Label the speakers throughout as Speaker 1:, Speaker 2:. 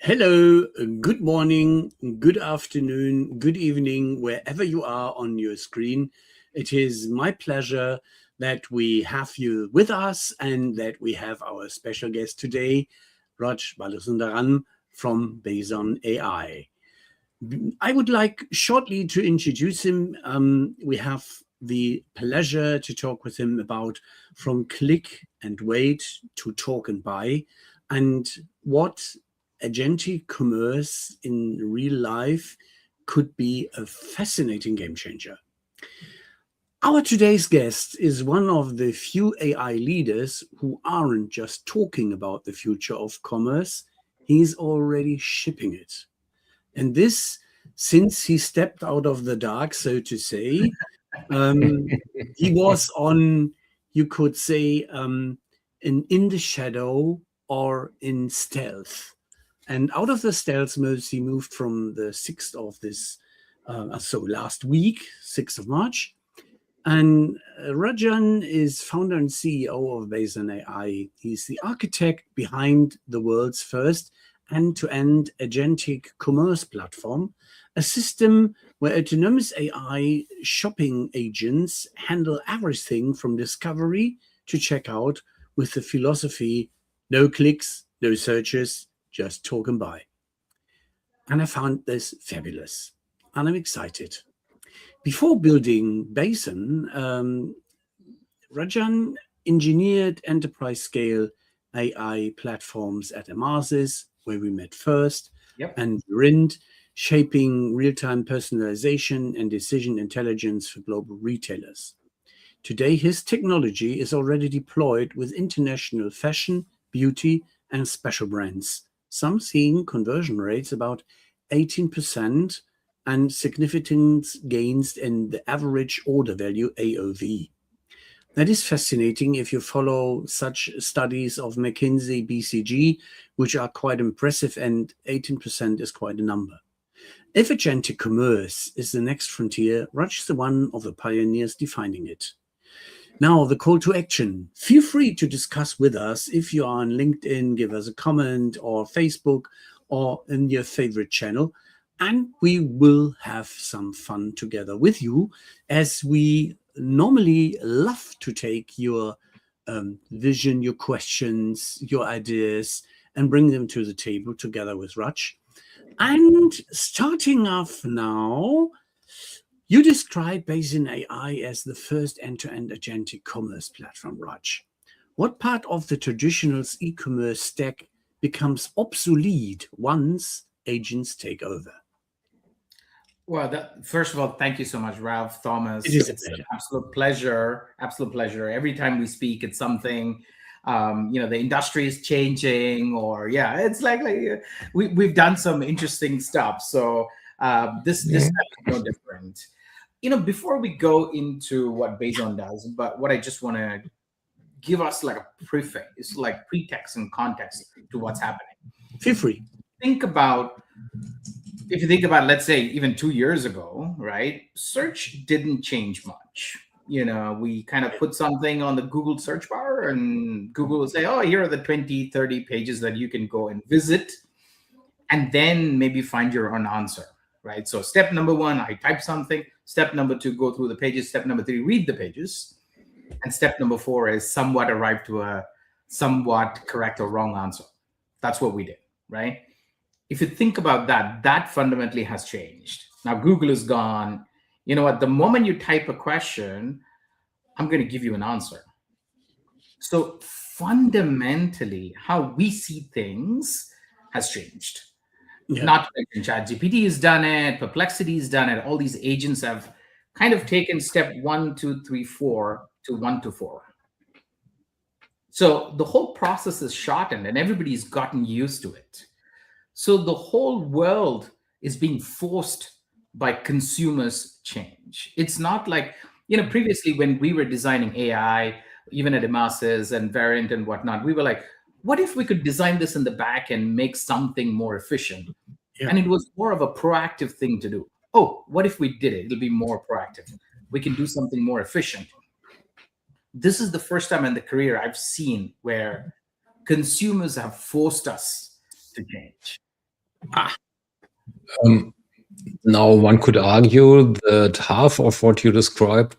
Speaker 1: Hello, good morning, good afternoon, good evening, wherever you are on your screen. It is my pleasure that we have you with us and that we have our special guest today, Rajan Balasundaram from Bayezon AI. I would like shortly to introduce him. We have the pleasure to talk with him about from click and wait to talk and buy, and what agentic commerce in real life could be a fascinating game changer. Our today's guest is one of the few AI leaders who aren't just talking about the future of commerce, he's already shipping it. And this, since he stepped out of the dark, so to say, he was on, you could say, in the shadow or in stealth. And out of the stealth mode, he moved from the 6th of this, so last week, 6th of March. And Rajan is founder and CEO of Bayezon AI. He's the architect behind the world's first end-to-end agentic commerce platform, a system where autonomous AI shopping agents handle everything from discovery to checkout with the philosophy, no clicks, no searches, just talk and buy. And I found this fabulous, and I'm excited. Before building Bayezon, Rajan engineered enterprise-scale AI platforms at Emarsys, where we met first, and Verint, shaping real-time personalization and decision intelligence for global retailers. Today, his technology is already deployed with international fashion, beauty, and special brands, some seeing conversion rates about 18% and significant gains in the average order value, AOV. That is fascinating if you follow such studies of McKinsey, BCG, which are quite impressive, and 18% is quite a number. If agentic commerce is the next frontier, Raj is the one of the pioneers defining it. Now, the call to action. Feel free to discuss with us. If you are on LinkedIn, give us a comment, or Facebook, or in your favorite channel. And we will have some fun together with you, as we normally love to take your vision, your questions, your ideas, and bring them to the table together with Raj. And starting off now, you describe Bayezon AI as the first end-to-end agentic commerce platform, Raj. What part of the traditional e-commerce stack becomes obsolete once agents take over?
Speaker 2: Well, first of all, thank you so much, Ralph, Thomas.
Speaker 1: It is
Speaker 2: It's an absolute pleasure. Absolute pleasure. Every time we speak, it's something. The industry is changing, or it's like we've done some interesting stuff. So this time is no different. Before we go into what Bayezon does, but what I just want to give us like a preface, like pretext and context to what's happening.
Speaker 1: Feel free.
Speaker 2: If you think about, let's say, even 2 years ago, right? Search didn't change much. We kind of put something on the Google search bar, and Google will say, oh, here are the 20, 30 pages that you can go and visit, and then maybe find your own answer, right? So step number 1, I type something. Step number 2, go through the pages. Step number 3, read the pages. And step number 4 is somewhat arrive to a somewhat correct or wrong answer. That's what we did, right? If you think about that, that fundamentally has changed. Now, Google is gone. You know what? The moment you type a question, I'm going to give you an answer. So fundamentally, how we see things has changed.
Speaker 1: Yeah.
Speaker 2: Not like ChatGPT has done it, Perplexity has done it. All these agents have kind of taken step 1, 2, 3, 4 to 1 to 4. So the whole process is shortened, and everybody's gotten used to it. So the whole world is being forced by consumers' change. It's not like, previously when we were designing AI, even at Emarsys and Verint and whatnot, we were like, what if we could design this in the back and make something more efficient? Yeah. And it was more of a proactive thing to do. Oh, what if we did it? It'll be more proactive. We can do something more efficient. This is the first time in the career I've seen where consumers have forced us to change.
Speaker 3: Now, one could argue that half of what you described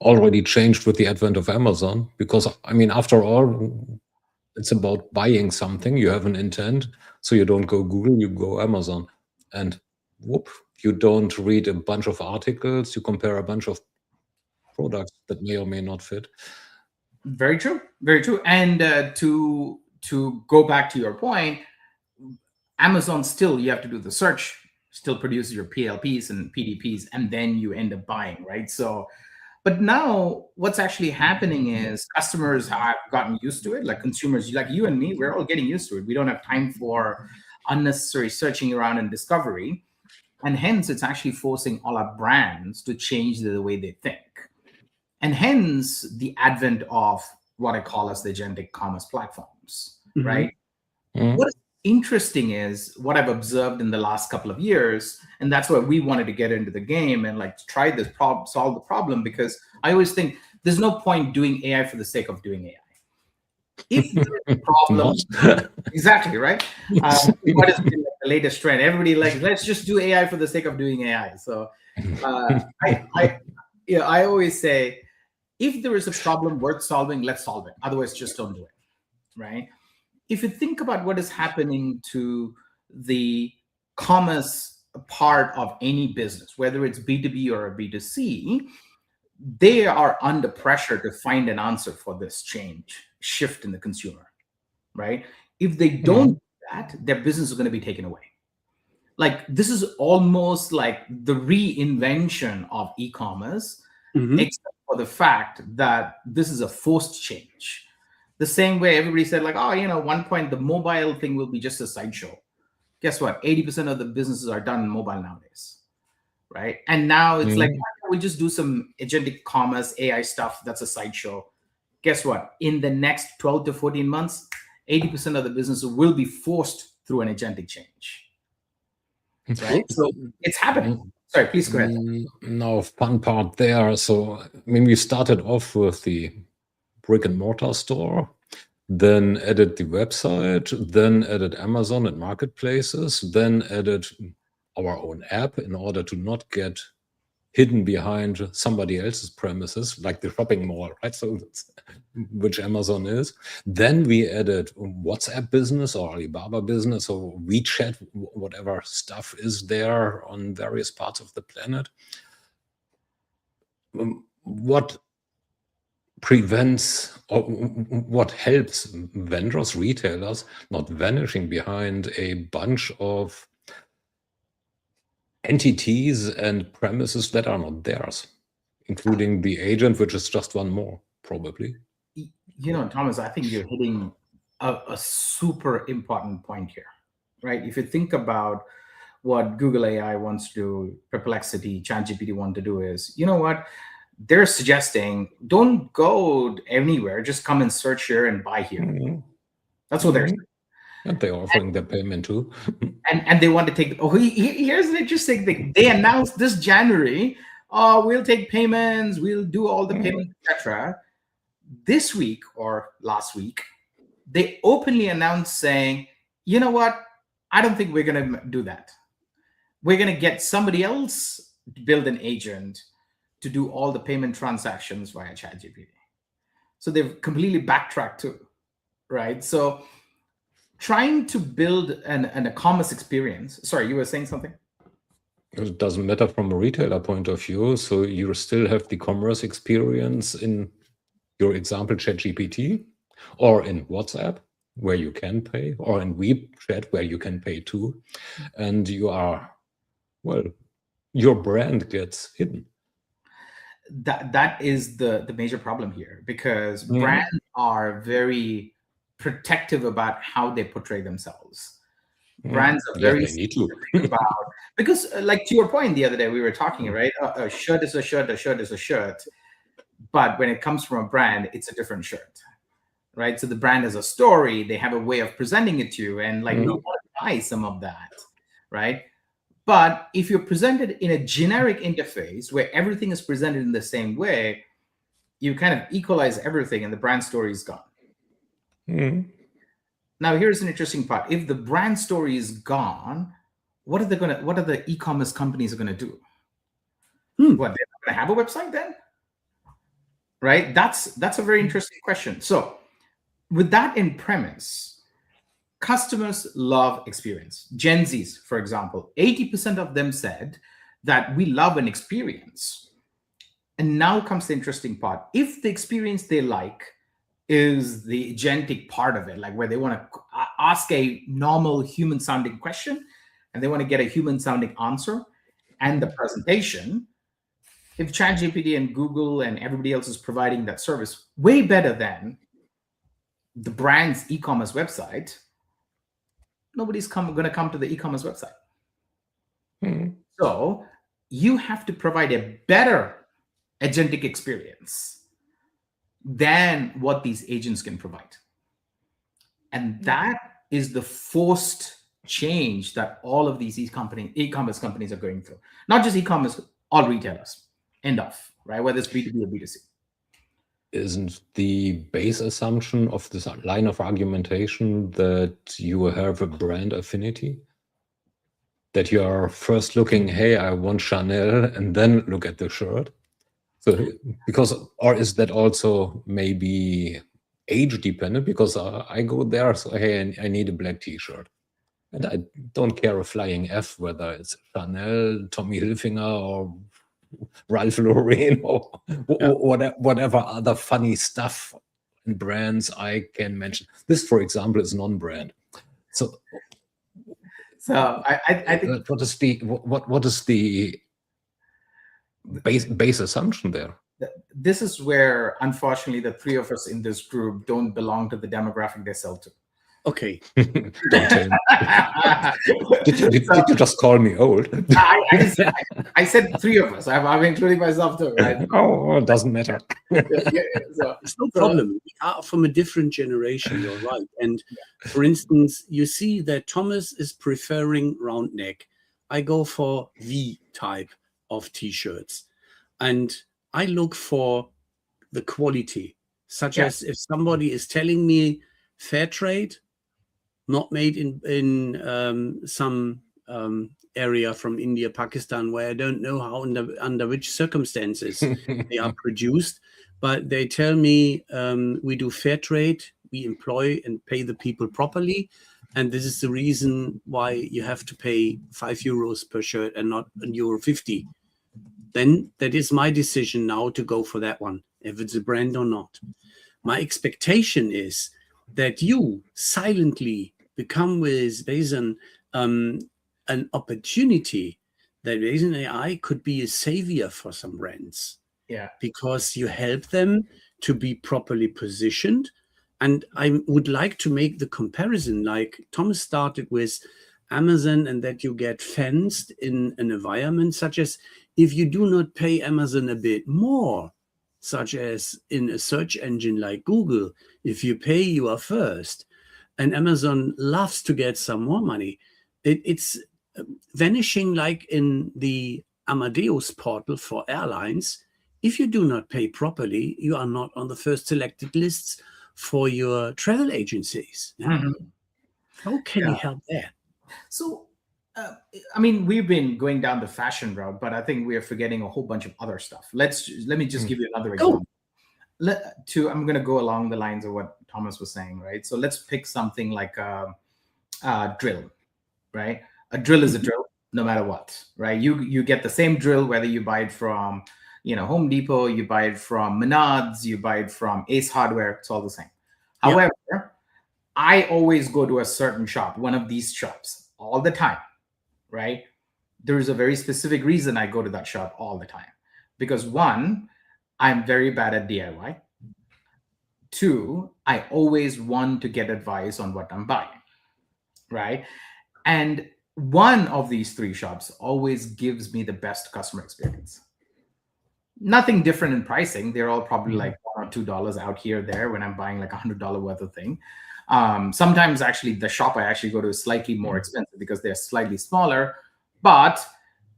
Speaker 3: already changed with the advent of Amazon, because, I mean, after all, it's about buying something. You have an intent, so you don't go Google, you go Amazon. And whoop, you don't read a bunch of articles, you compare a bunch of products that may or may not fit.
Speaker 2: Very true, very true. And to go back to your point, Amazon still, you have to do the search, still produces your PLPs and PDPs, and then you end up buying, right? So, but now what's actually happening is customers have gotten used to it, like consumers, like you and me, we're all getting used to it. We don't have time for unnecessary searching around and discovery. And hence, it's actually forcing all our brands to change the way they think. And hence, the advent of what I call as the Agentic Commerce Platforms, right? What is interesting is what I've observed in the last couple of years, and that's why we wanted to get into the game and like try this solve the problem, because I always think there's no point doing AI for the sake of doing AI. If there's a problem, exactly, right? What is the latest trend? Everybody like, let's just do AI for the sake of doing AI. So I always say, if there is a problem worth solving, let's solve it. Otherwise, just don't do it, right? If you think about what is happening to the commerce part of any business, whether it's B2B or a B2C, they are under pressure to find an answer for this shift in the consumer, right? If they don't do that, their business is going to be taken away. Like, this is almost like the reinvention of e-commerce, except for the fact that this is a forced change. The same way everybody said, like, oh, one point the mobile thing will be just a sideshow. Guess what? 80% of the businesses are done in mobile nowadays, right? And now it's like, we'll just do some agentic commerce, AI stuff. That's a sideshow. Guess what? In the next 12 to 14 months, 80% of the businesses will be forced through an agentic change, right? So it's happening. Sorry, please go ahead.
Speaker 3: Now, fun part there. So, I mean, we started off with the brick and mortar store, then added the website, then added Amazon and marketplaces, then added our own app in order to not get hidden behind somebody else's premises, like the shopping mall, right? So that's which Amazon is. Then we added WhatsApp business or Alibaba business or WeChat, whatever stuff is there on various parts of the planet. What prevents or what helps vendors, retailers not vanishing behind a bunch of entities and premises that are not theirs, including the agent, which is just one more, probably.
Speaker 2: Thomas, I think you're hitting a super important point here, right? If you think about what Google AI wants to do, Perplexity, ChatGPT want to do is, you know what? They're suggesting don't go anywhere, just come and search here and buy here. That's what they're saying.
Speaker 3: And they're offering their payment too.
Speaker 2: and they want to take, here's an interesting thing. They announced this January, we'll take payments, we'll do all the payments, etc. This week or last week, they openly announced saying, you know what? I don't think we're going to do that. We're going to get somebody else to build an agent to do all the payment transactions via ChatGPT. So they've completely backtracked too, right? So trying to build a commerce experience. Sorry, you were saying something?
Speaker 3: It doesn't matter from a retailer point of view. So you still have the commerce experience in your example, ChatGPT, or in WhatsApp, where you can pay, or in WeChat, where you can pay too. And your brand gets hidden.
Speaker 2: That is the major problem here, because brands are very protective about how they portray themselves. Brands are very about, because like to your point the other day, we were talking, right? A shirt is a shirt, a shirt is a shirt. But when it comes from a brand, it's a different shirt, right? So the brand has a story, they have a way of presenting it to you, and like we want to buy some of that, right? But if you're presented in a generic interface where everything is presented in the same way, you kind of equalize everything and the brand story is gone. Now, here's an interesting part. If the brand story is gone, what are the e-commerce companies going to do? What, they're not going to have a website then? Right? That's a very interesting question. So with that in premise, customers love experience. Gen Zs, for example, 80% of them said that we love an experience. And now comes the interesting part. If the experience they like is the agentic part of it, like where they want to ask a normal human sounding question and they want to get a human sounding answer and the presentation, if ChatGPT and Google and everybody else is providing that service way better than the brand's e-commerce website, nobody's going to come to the e-commerce website. So you have to provide a better agentic experience than what these agents can provide. And that is the forced change that all of these e-commerce companies are going through. Not just e-commerce, all retailers. End of, right? Whether it's B2B or B2C.
Speaker 3: Isn't the base assumption of this line of argumentation that you have a brand affinity? That you are first looking, hey, I want Chanel, and then look at the shirt? So, or is that also maybe age dependent? Because I go there, so hey, I need a black T-shirt, and I don't care a flying F whether it's Chanel, Tommy Hilfiger, or Ralph Lauren, or whatever other funny stuff and brands I can mention. This, for example, is non-brand. So
Speaker 2: I think
Speaker 3: what is the base assumption there?
Speaker 2: This is where, unfortunately, the three of us in this group don't belong to the demographic they sell to.
Speaker 1: Okay.
Speaker 3: Don't tell me. Did you just call me old?
Speaker 2: I said three of us. I'm including myself too, right?
Speaker 3: Oh, it doesn't matter.
Speaker 1: It's no problem. We are from a different generation, you're right. And for instance, you see that Thomas is preferring round neck. I go for V type of T-shirts. And I look for the quality, such as if somebody is telling me fair trade, not made in some area from India, Pakistan, where I don't know how under which circumstances they are produced, but they tell me we do fair trade, we employ and pay the people properly, and this is the reason why you have to pay €5 per shirt and not €1.50. Then that is my decision now to go for that one, if it's a brand or not. My expectation is that you silently become with Bayezon an opportunity that Bayezon AI could be a savior for some brands.
Speaker 2: Yeah.
Speaker 1: Because you help them to be properly positioned. And I would like to make the comparison, like Thomas started with Amazon, and that you get fenced in an environment such as if you do not pay Amazon a bit more, such as in a search engine like Google, if you pay, you are first. And Amazon loves to get some more money. It's vanishing like in the Amadeus portal for airlines. If you do not pay properly, you are not on the first selected lists for your travel agencies. How can you help that?
Speaker 2: So, I mean, we've been going down the fashion route, but I think we are forgetting a whole bunch of other stuff. Let me just give you another example. I'm going to go along the lines of what Thomas was saying, right? So let's pick something like a drill, right? A drill is a drill, no matter what, right? You get the same drill whether you buy it from, Home Depot, you buy it from Menards, you buy it from Ace Hardware. It's all the same. However, I always go to a certain shop, one of these shops, all the time, right? There is a very specific reason I go to that shop all the time. Because one, I'm very bad at DIY. Two, I always want to get advice on what I'm buying, right? And one of these three shops always gives me the best customer experience. Nothing different in pricing. They're all probably like $1 or $2 out here, there when I'm buying like $100 worth of thing. Sometimes actually the shop I actually go to is slightly more expensive because they're slightly smaller, but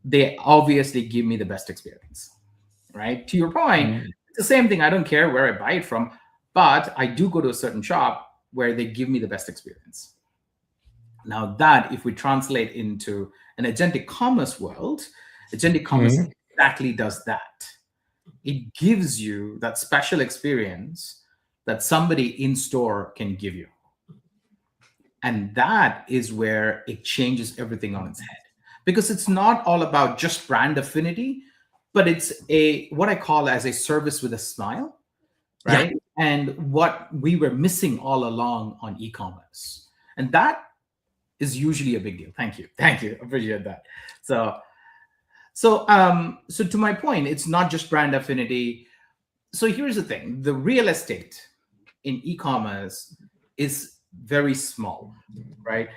Speaker 2: they obviously give me the best experience, right? To your point, it's the same thing. I don't care where I buy it from, but I do go to a certain shop where they give me the best experience. Now that, if we translate into an agentic commerce world, agentic commerce exactly does that. It gives you that special experience that somebody in store can give you. And that is where it changes everything on its head. Because it's not all about just brand affinity, but it's what I call as a service with a smile, right? Yeah. And what we were missing all along on e-commerce. And that is usually a big deal. Thank you. Appreciate that. So to my point, it's not just brand affinity. So here's the thing: the real estate in e-commerce is very small, right?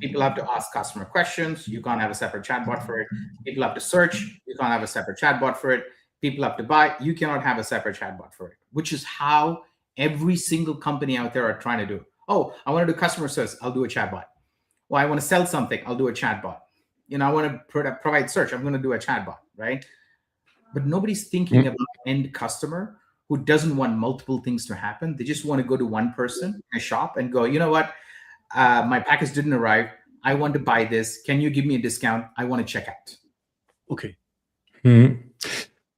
Speaker 2: People have to ask customer questions. You can't have a separate chatbot for it. People have to search. You can't have a separate chatbot for it. People have to buy. You cannot have a separate chatbot for it, which is how every single company out there are trying to do. Oh, I want to do customer service. I'll do a chatbot. Well, I want to sell something. I'll do a chatbot. I want to provide search. I'm going to do a chatbot, right? But nobody's thinking about end customer who doesn't want multiple things to happen. They just want to go to one person in a shop and go, you know what? My package didn't arrive. I want to buy this. Can you give me a discount? I want to check out.
Speaker 1: Okay.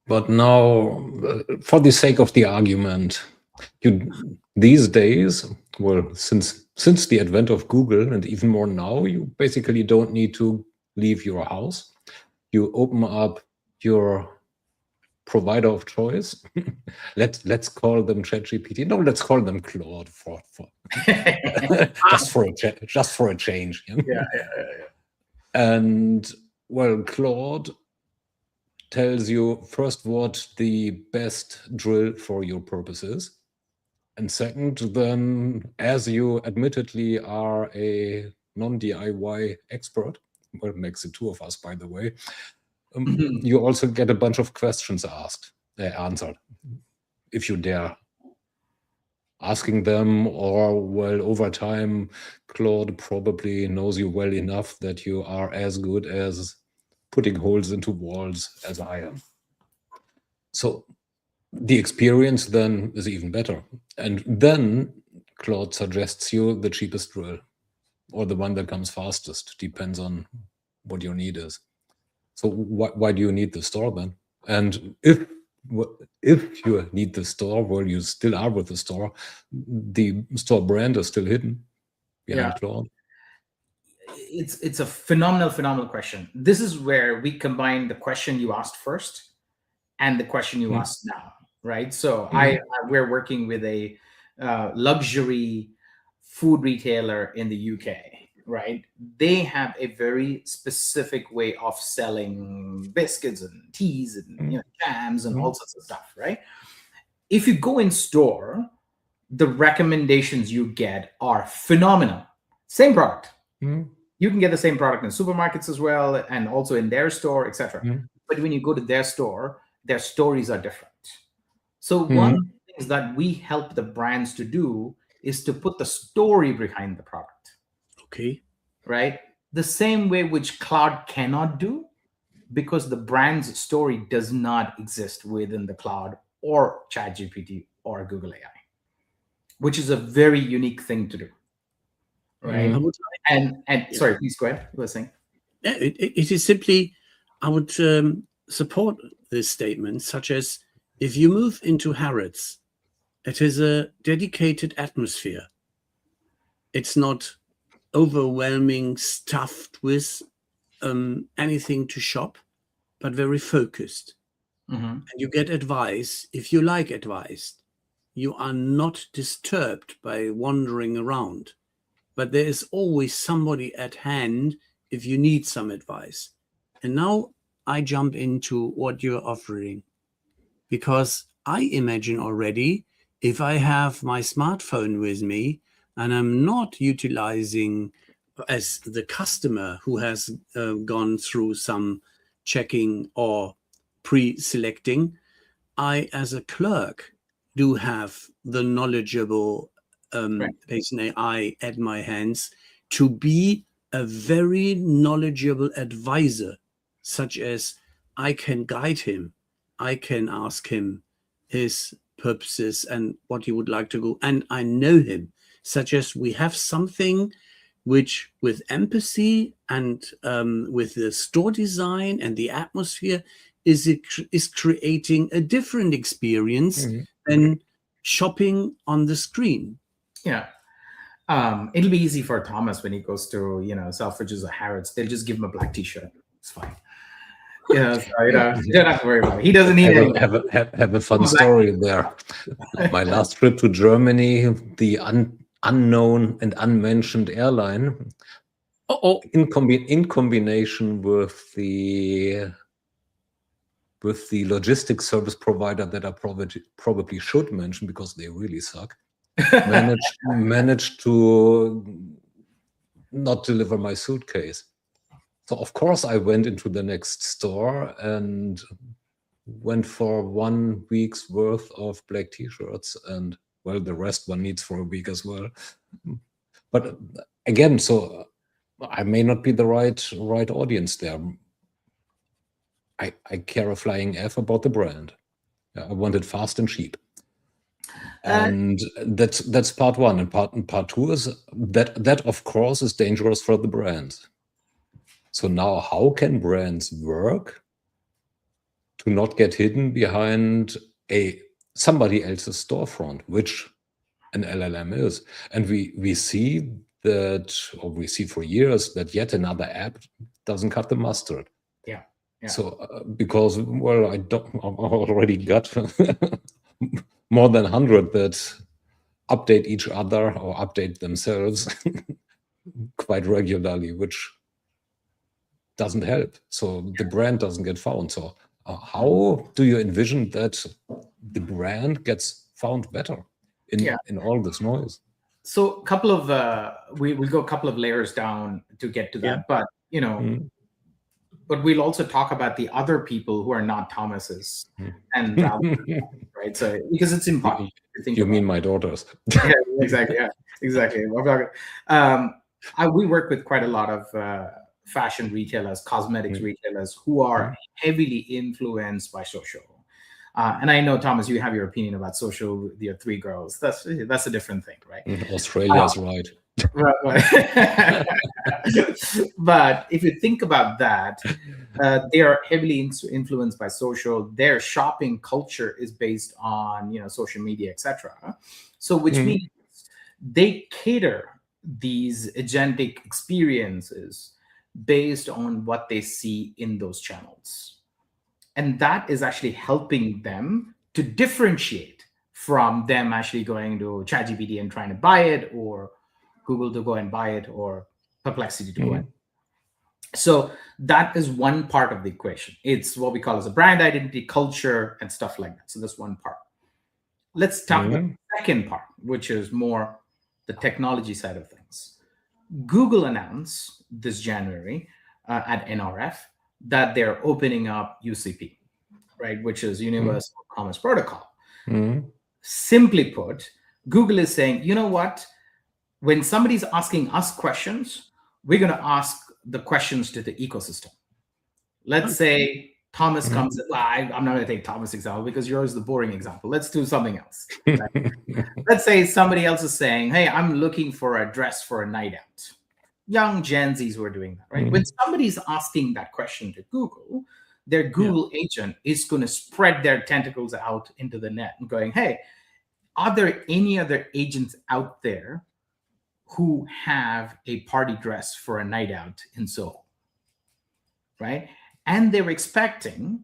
Speaker 3: But now, for the sake of the argument, these days, well, since the advent of Google, and even more now, you basically don't need to leave your house. You open up your provider of choice. let's call them ChatGPT. No, let's call them Claude for just for a change.
Speaker 2: Yeah.
Speaker 3: And well, Claude tells you first what the best drill for your purpose is, and second, then, as you admittedly are a non-DIY expert, well, it makes it two of us, by the way, you also get a bunch of questions answered, if you dare asking them, or, well, over time, Claude probably knows you well enough that you are as good as putting holes into walls as I am. So the experience then is even better. And then Claude suggests you the cheapest drill, or the one that comes fastest, depends on what your need is. So why do you need the store then? And if you need the store, well, you still are with the store brand is still hidden behind Claude.
Speaker 2: It's a phenomenal question. This is where we combine the question you asked first and the question you asked now, right? So we're working with a luxury food retailer in the UK, right? They have a very specific way of selling biscuits and teas and jams and all sorts of stuff, right? If you go in store, the recommendations you get are phenomenal. Same product. You can get the same product in supermarkets as well, and also in their store, etc. But when you go to their store, their stories are different. So one of the things that we help the brands to do is to put the story behind the product.
Speaker 1: Okay.
Speaker 2: Right? The same way which cloud cannot do, because the brand's story does not exist within the cloud or ChatGPT or Google AI, which is a very unique thing to do. Right? And sorry, please go ahead. You were saying?
Speaker 1: Yeah, it is simply, I would support this statement, such as, if you move into Harrods, it is a dedicated atmosphere. It's not overwhelming, stuffed with anything to shop, but very focused. And you get advice if you like advice. You are not disturbed by wandering around, but there is always somebody at hand if you need some advice. And now I jump into what you're offering, because I imagine already, if I have my smartphone with me and I'm not utilizing as the customer who has gone through some checking or pre-selecting, I, as a clerk, do have the knowledgeable Bayezon AI at my hands to be a very knowledgeable advisor, such as I can guide him, I can ask him his purposes and what he would like to go, and I know him. such as we have something which, with empathy and with the store design and the atmosphere, is creating a different experience than shopping on the screen.
Speaker 2: Yeah. It'll be easy for Thomas when he goes to, Selfridges or Harrods. They'll just give him a black T-shirt. It's fine. So, you don't have to worry about it. He doesn't need
Speaker 3: have a fun story there. My last trip to Germany, the unknown and unmentioned airline, in combination with the logistics service provider that I probably should mention because they really suck, managed to not deliver my suitcase. So of course I went into the next store and went for 1 week's worth of black T-shirts, and well, the rest one needs for a week as well. But again, so I may not be the right audience there. I care a flying F about the brand. I want it fast and cheap. And that's part one. And part two is that of course is dangerous for the brand. So now how can brands work to not get hidden behind somebody else's storefront, which an LLM is? And we see that, or we see for years that yet another app doesn't cut the mustard.
Speaker 2: Yeah.
Speaker 3: So because, well, I already got more than 100 that update each other or update themselves quite regularly, which doesn't help. So the brand doesn't get found. So how do you envision that the brand gets found better in all this noise?
Speaker 2: So a couple of we'll go a couple of layers down to get to that, but but we'll also talk about the other people who are not Thomases and right. So because it's important to think.
Speaker 3: You mean my daughters?
Speaker 2: Yeah, exactly. Yeah, exactly. We work with quite a lot of fashion retailers, cosmetics retailers who are heavily influenced by social. And I know, Thomas, you have your opinion about social with your 3 girls. That's a different thing, right?
Speaker 3: Australia's right.
Speaker 2: Right. But if you think about that, they are heavily influenced by social. Their shopping culture is based on social media, etc. So which means they cater these agentic experiences based on what they see in those channels. And that is actually helping them to differentiate from them actually going to ChatGPT and trying to buy it, or Google to go and buy it, or Perplexity to go in. So that is one part of the equation. It's what we call as a brand identity, culture, and stuff like that. So that's one part. Let's talk about the second part, which is more the technology side of things. Google announced this January at NRF that they're opening up UCP, right, which is Universal Commerce Protocol. Simply put, Google is saying, you know what? When somebody's asking us questions, we're going to ask the questions to the ecosystem. Let's say Thomas comes. Well, I'm not going to take Thomas' example because yours is the boring example. Let's do something else. Right? Let's say somebody else is saying, hey, I'm looking for a dress for a night out. Young Gen Zs were doing that, right? When somebody's asking that question to Google, their Google agent is going to spread their tentacles out into the net and going, hey, are there any other agents out there who have a party dress for a night out in Soho, right? And they're expecting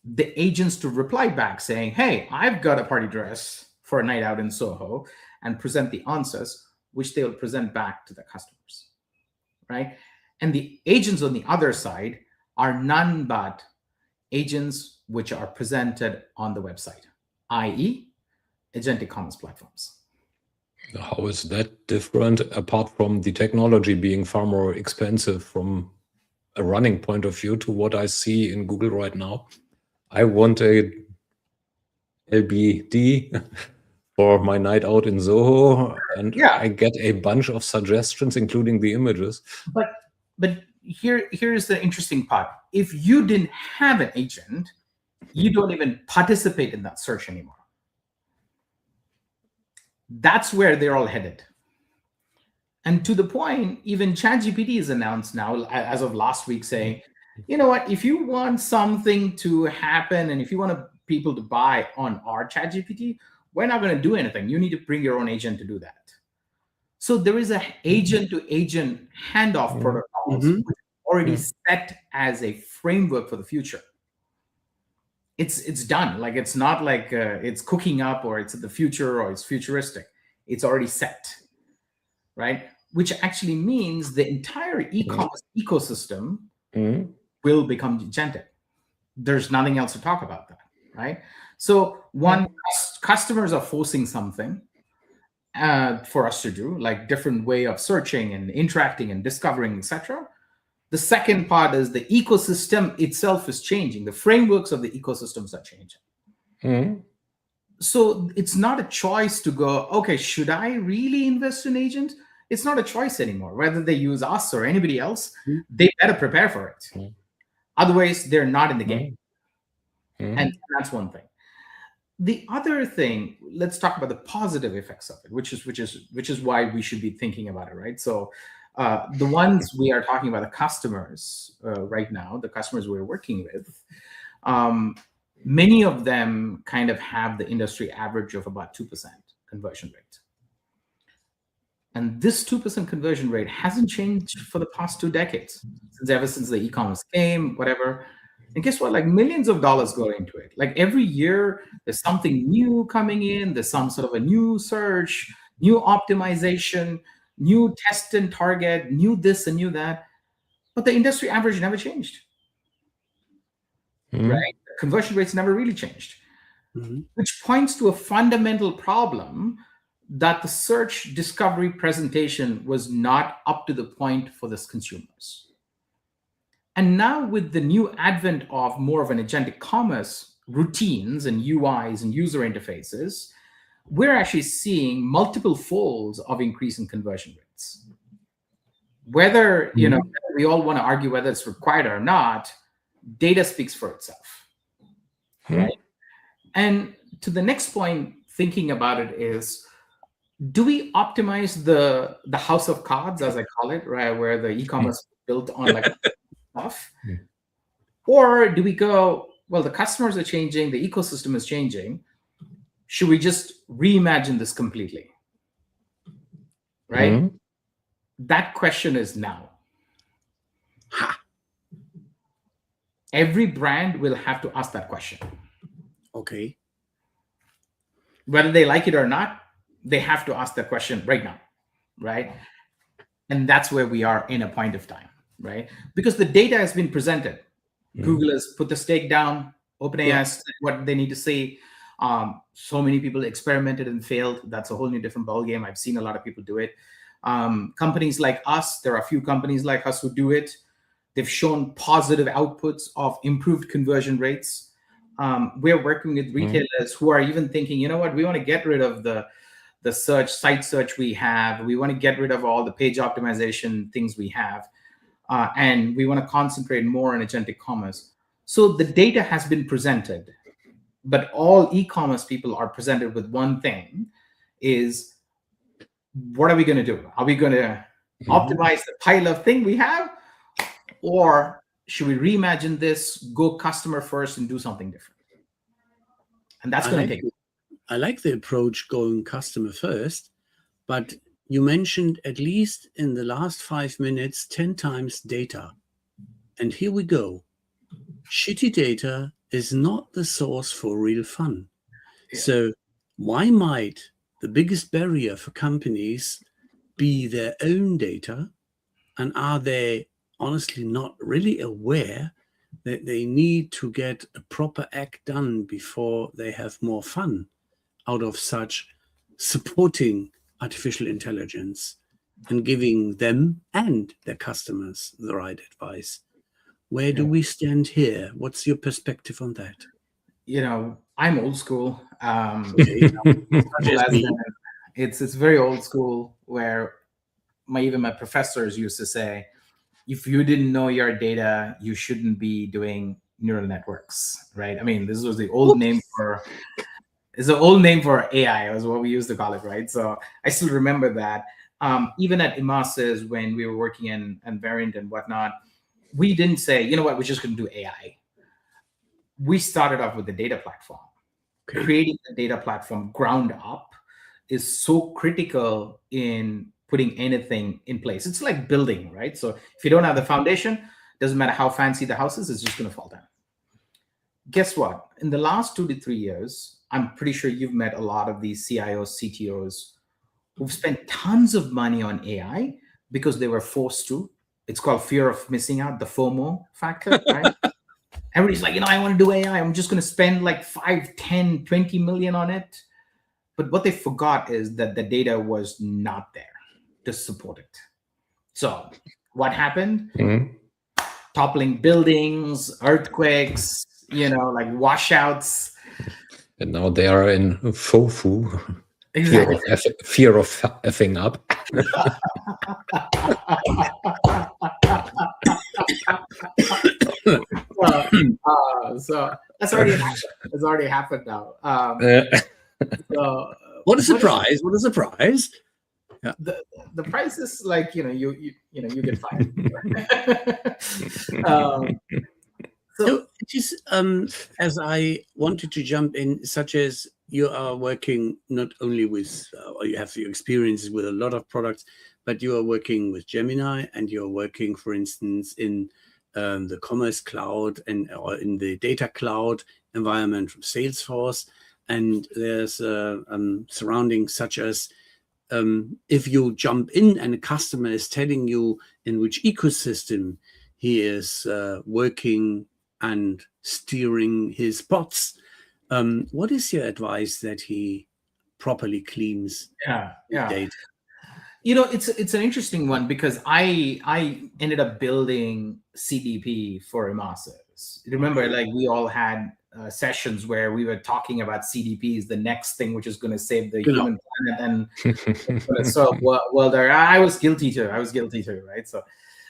Speaker 2: the agents to reply back saying, hey, I've got a party dress for a night out in Soho, and present the answers, which they'll present back to the customers, right? And the agents on the other side are none but agents which are presented on the website, i.e. Agentic Commerce Platforms.
Speaker 3: How is that different, apart from the technology being far more expensive from a running point of view to what I see in Google right now? I want a LBD for my night out in Soho, and I get a bunch of suggestions, including the images.
Speaker 2: But here's the interesting part. If you didn't have an agent, you don't even participate in that search anymore. That's where they're all headed. And to the point, even ChatGPT is announced now, as of last week, saying, you know what, if you want something to happen and if you want people to buy on our ChatGPT, we're not going to do anything. You need to bring your own agent to do that. So there is an agent-to-agent handoff protocols already set as a framework for the future. It's done. Like, it's not like it's cooking up or it's the future or it's futuristic. It's already set, right? Which actually means the entire e-commerce ecosystem will become agentic. There's nothing else to talk about that, right? So customers are forcing something for us to do, like different way of searching and interacting and discovering, etc. The second part is the ecosystem itself is changing. The frameworks of the ecosystems are changing. So it's not a choice to go, okay, should I really invest in agents? It's not a choice anymore. Whether they use us or anybody else, they better prepare for it. Otherwise, they're not in the game. And that's one thing. The other thing, let's talk about the positive effects of it, which is why we should be thinking about it, right? So the ones we are talking about, the customers right now, the customers we're working with, many of them kind of have the industry average of about 2% conversion rate. And this 2% conversion rate hasn't changed for the past 2 decades, ever since the e-commerce came, whatever. And guess what? Like, millions of dollars go into it. Like, every year, there's something new coming in. There's some sort of a new search, new optimization, new test and target, new this and new that. But the industry average never changed, right? The conversion rates never really changed, which points to a fundamental problem that the search discovery presentation was not up to the point for the consumers. And now, with the new advent of more of an agentic commerce routines and UIs and user interfaces, we're actually seeing multiple folds of increase in conversion rates. Whether, we all want to argue whether it's required or not, data speaks for itself, right? And to the next point, thinking about it is, do we optimize the house of cards, as I call it, right, where the e-commerce is built on like stuff? Or do we go, well, the customers are changing, the ecosystem is changing, should we just reimagine this completely, right? That question is now. Every brand will have to ask that question.
Speaker 1: Okay.
Speaker 2: Whether they like it or not, they have to ask that question right now, right? And that's where we are in a point of time, right? Because the data has been presented. Google has put the stake down. OpenAI has said what they need to say. So many people experimented and failed. That's a whole new different ballgame. I've seen a lot of people do it. Companies like us, there are a few companies like us who do it. They've shown positive outputs of improved conversion rates. We're working with retailers who are even thinking, you know what, we want to get rid of the site search we have. We want to get rid of all the page optimization things we have. And we want to concentrate more on agentic commerce. So the data has been presented, but all e-commerce people are presented with one thing is, what are we going to do? Are we going to optimize the pile of thing we have? Or should we reimagine this, go customer first and do something different? And that's going to take.
Speaker 1: I like the approach going customer first, but you mentioned at least in the last 5 minutes, 10 times data. And here we go. Shitty data is not the source for real fun. Yeah. So why might the biggest barrier for companies be their own data? And are they honestly not really aware that they need to get a proper act done before they have more fun out of such supporting artificial intelligence and giving them and their customers the right advice? Where do we stand here? What's your perspective on that?
Speaker 2: I'm old school.
Speaker 1: Okay.
Speaker 2: It's very old school, where even my professors used to say, if you didn't know your data, you shouldn't be doing neural networks, right? I mean, this was the old name for AI, was what we used to call it, right? So I still remember that. Even at Emarsys, when we were working in Verint and whatnot, we didn't say, you know what, we're just going to do AI. We started off with the data platform.
Speaker 1: Okay.
Speaker 2: Creating the data platform ground up is so critical in putting anything in place. It's like building, right? So if you don't have the foundation, doesn't matter how fancy the house is, it's just going to fall down. Guess what? In the last 2 to 3 years, I'm pretty sure you've met a lot of these CIOs, CTOs who've spent tons of money on AI because they were forced to. It's called fear of missing out, the FOMO factor, right? Everybody's like, I want to do AI. I'm just going to spend like 5, 10, 20 million on it. But what they forgot is that the data was not there to support it. So what happened?
Speaker 3: Mhm.
Speaker 2: Toppling buildings, earthquakes, like washouts.
Speaker 3: And now they are in FOFU,
Speaker 2: Exactly.
Speaker 3: fear of effing up.
Speaker 2: So that's already happened. It's already happened now. So
Speaker 1: What a surprise! What a surprise!
Speaker 2: the price is like you get fired.
Speaker 1: So just as I wanted to jump in, such as you are working not only with, or you have your experiences with a lot of products, but you are working with Gemini, and you're working, for instance, in the Commerce Cloud or in the Data Cloud environment from Salesforce, and there's surroundings such as if you jump in and a customer is telling you in which ecosystem he is working and steering his bots, what is your advice that he properly cleans data?
Speaker 2: It's an interesting one because I ended up building CDP for Emarsys. Remember, like we all had sessions where we were talking about CDP is the next thing which is going to save the human planet and so well there. I was guilty too, right? So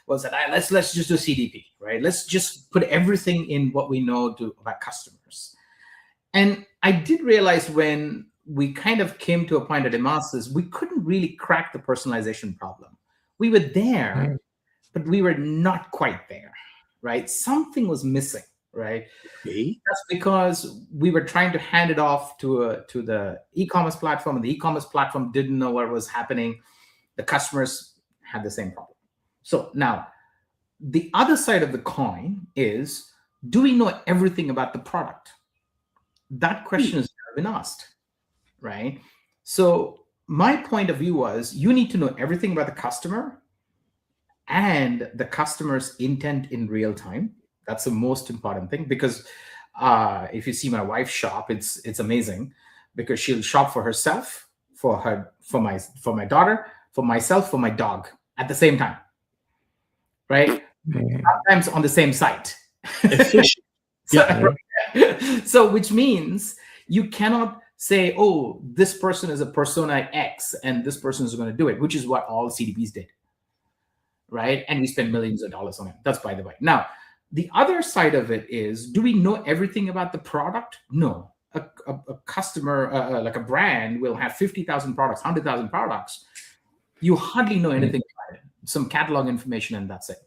Speaker 2: let's just do CDP, right? Let's just put everything in what we know about customers. And I did realize when we kind of came to a point at Emarsys, we couldn't really crack the personalization problem. We were there, but we were not quite there, right? Something was missing, right?
Speaker 1: Okay.
Speaker 2: That's because we were trying to hand it off to the e-commerce platform, and the e-commerce platform didn't know what was happening. The customers had the same problem. So now, the other side of the coin is, do we know everything about the product? That question has never been asked, right? So my point of view was, you need to know everything about the customer and the customer's intent in real time. That's the most important thing, because if you see my wife shop, it's amazing, because she'll shop for herself, for my daughter, for myself, for my dog at the same time, right? Sometimes on the same site. So which means you cannot say, oh, this person is a persona X and this person is going to do it, which is what all CDPs did, right? And we spent millions of dollars on it. That's by the way. Now, the other side of it is, do we know everything about the product? No. A customer, like a brand, will have 50,000 products, 100,000 products. You hardly know anything about it. Some catalog information and that's it.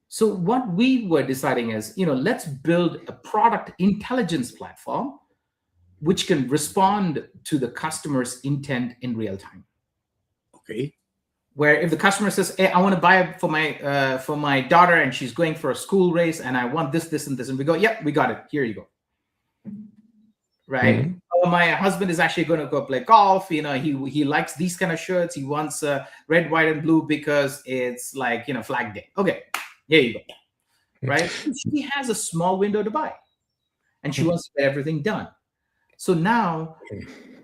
Speaker 2: So what we were deciding is, let's build a product intelligence platform which can respond to the customer's intent in real time.
Speaker 1: Okay.
Speaker 2: Where if the customer says, hey, I want to buy it for my daughter and she's going for a school race and I want this, this, and this, and we go, yep, we got it. Here you go. Right?
Speaker 3: Mhm.
Speaker 2: Oh, my husband is actually going to go play golf. He likes these kind of shirts. He wants red, white, and blue because it's like, Flag Day. Okay, here you go. Right? She has a small window to buy and she wants to get everything done. So now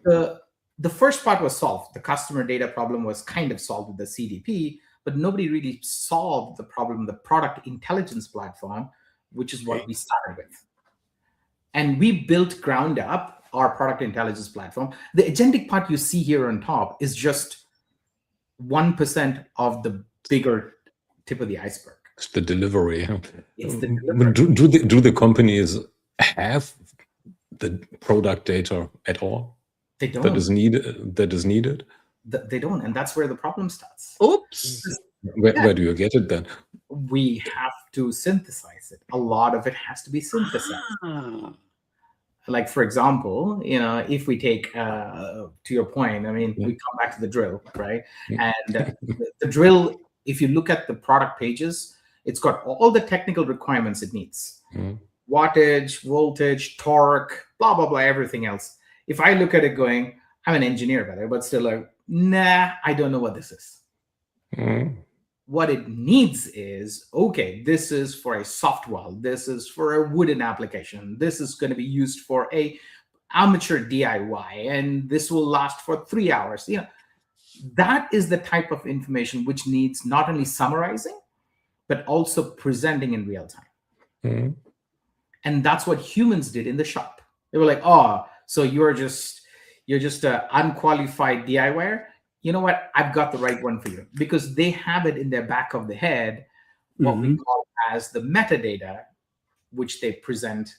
Speaker 2: the first part was solved. The customer data problem was kind of solved with the CDP, but nobody really solved the problem, the product intelligence platform, which is what we started with. And we built ground up our product intelligence platform. The agentic part you see here on top is just 1% of the bigger tip of the iceberg.
Speaker 3: It's the delivery.
Speaker 2: It's the delivery.
Speaker 3: Do the companies have the product data at all?
Speaker 2: They don't.
Speaker 3: That is needed.
Speaker 2: They don't, and that's where the problem starts.
Speaker 1: Oops.
Speaker 3: Where do you get it then?
Speaker 2: We have to synthesize it. A lot of it has to be synthesized.
Speaker 1: Ah.
Speaker 2: Like, for example, if we take, to your point, I mean, we come back to the drill, right? And the drill, if you look at the product pages, it's got all the technical requirements it needs. Wattage, voltage, torque, blah, blah, blah, everything else. If I look at it going, I'm an engineer, by the way, but still like, nah, I don't know what this is. What it needs is, okay, this is for a soft weld. This is for a wooden application. This is going to be used for a amateur DIY, and this will last for 3 hours. That is the type of information which needs not only summarizing, but also presenting in real time. And that's what humans did in the shop. They were like, oh, so you're just an unqualified DIYer. You know what? I've got the right one for you, because they have it in their back of the head, what we call as the metadata, which they present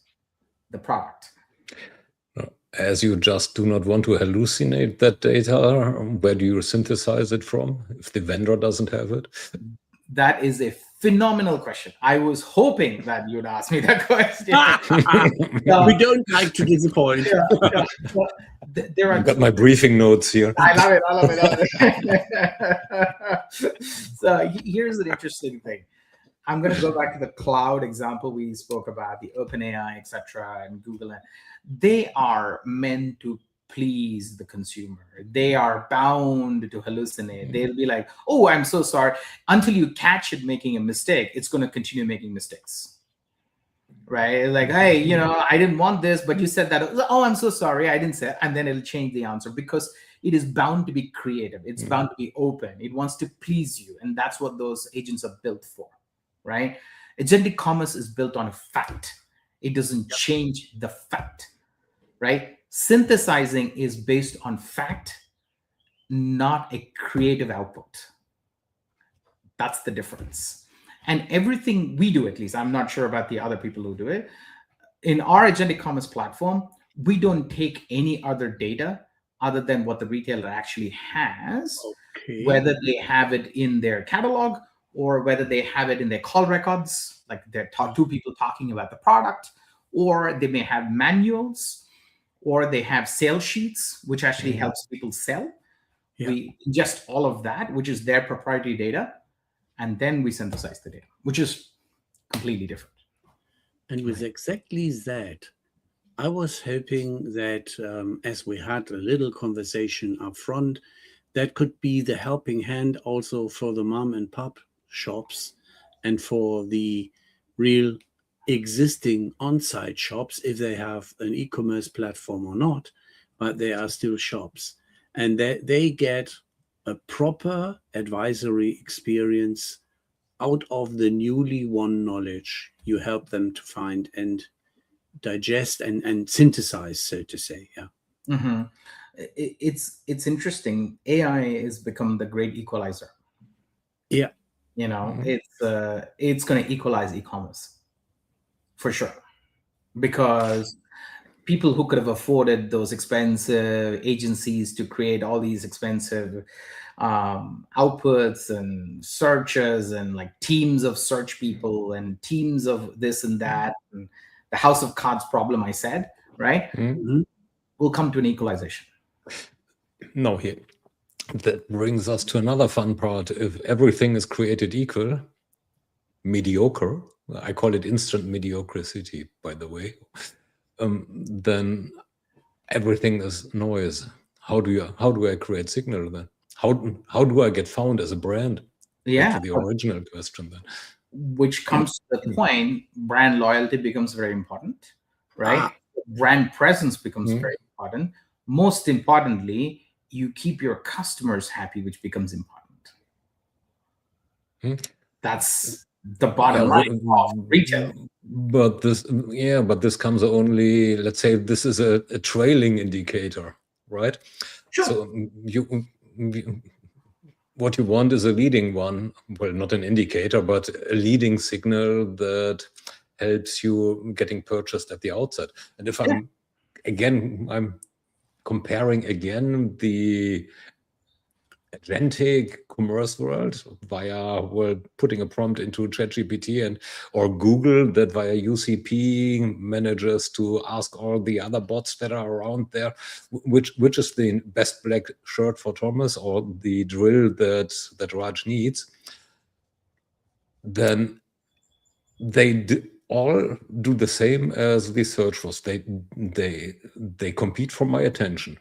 Speaker 2: the product.
Speaker 3: As you just do not want to hallucinate that data, where do you synthesize it from if the vendor doesn't have it?
Speaker 2: That is a phenomenal question. I was hoping that you'd ask me that question.
Speaker 1: We don't like to disappoint.
Speaker 2: There are
Speaker 3: I've got my briefing notes here.
Speaker 2: I love it. So here's an interesting thing. I'm going to go back to the cloud example we spoke about, the OpenAI, etc., and Google. They are meant to please the consumer. They are bound to hallucinate. They'll be like, oh, I'm so sorry. Until you catch it making a mistake, it's going to continue making mistakes. Right? Like, hey, I didn't want this, but you said that. Oh, I'm so sorry. I didn't say it. And then it'll change the answer, because it is bound to be creative. It's bound to be open. It wants to please you. And that's what those agents are built for. Right? Agentic commerce is built on a fact. It doesn't change the fact. Right? Synthesizing is based on fact, not a creative output. That's the difference. And everything we do, at least, I'm not sure about the other people who do it, in our Agentic Commerce platform, we don't take any other data other than what the retailer actually has, whether they have it in their catalog or whether they have it in their call records, like they're two people talking about the product, or they may have manuals, or they have sales sheets, which actually helps people sell. We ingest all of that, which is their proprietary data, and then we synthesize the data, which is completely different.
Speaker 1: And with exactly that, I was hoping that as we had a little conversation up front, that could be the helping hand also for the mom and pop shops and for the real existing on-site shops, if they have an e-commerce platform or not, but they are still shops. And they get a proper advisory experience out of the newly won knowledge you help them to find and digest and synthesize, so to say.
Speaker 2: It's interesting. AI has become the great equalizer. It's going to equalize e-commerce for sure, because people who could have afforded those expensive agencies to create all these expensive outputs and searches and like teams of search people and teams of this and that, and the house of cards problem I said, right? Will come to an equalization.
Speaker 3: No, here. That brings us to another fun part. If everything is created equal, mediocre, I call it instant mediocrity, by the way, then everything is noise. How do I create signal then? How do I get found as a brand? Back to the original question then.
Speaker 2: Which comes to the point, brand loyalty becomes very important, right? Brand presence becomes very important. Most importantly, you keep your customers happy, which becomes important. That's the bottom line of retail.
Speaker 3: But this comes only, let's say this is a trailing indicator, right?
Speaker 2: Sure.
Speaker 3: So what you want is a leading one. Well, not an indicator, but a leading signal that helps you getting purchased at the outset. And if I'm comparing again the agentic commerce world via putting a prompt into ChatGPT or Google that via UCP manages to ask all the other bots that are around there, which is the best black shirt for Thomas or the drill that Raj needs, then they all do the same as the search force. They compete for my attention.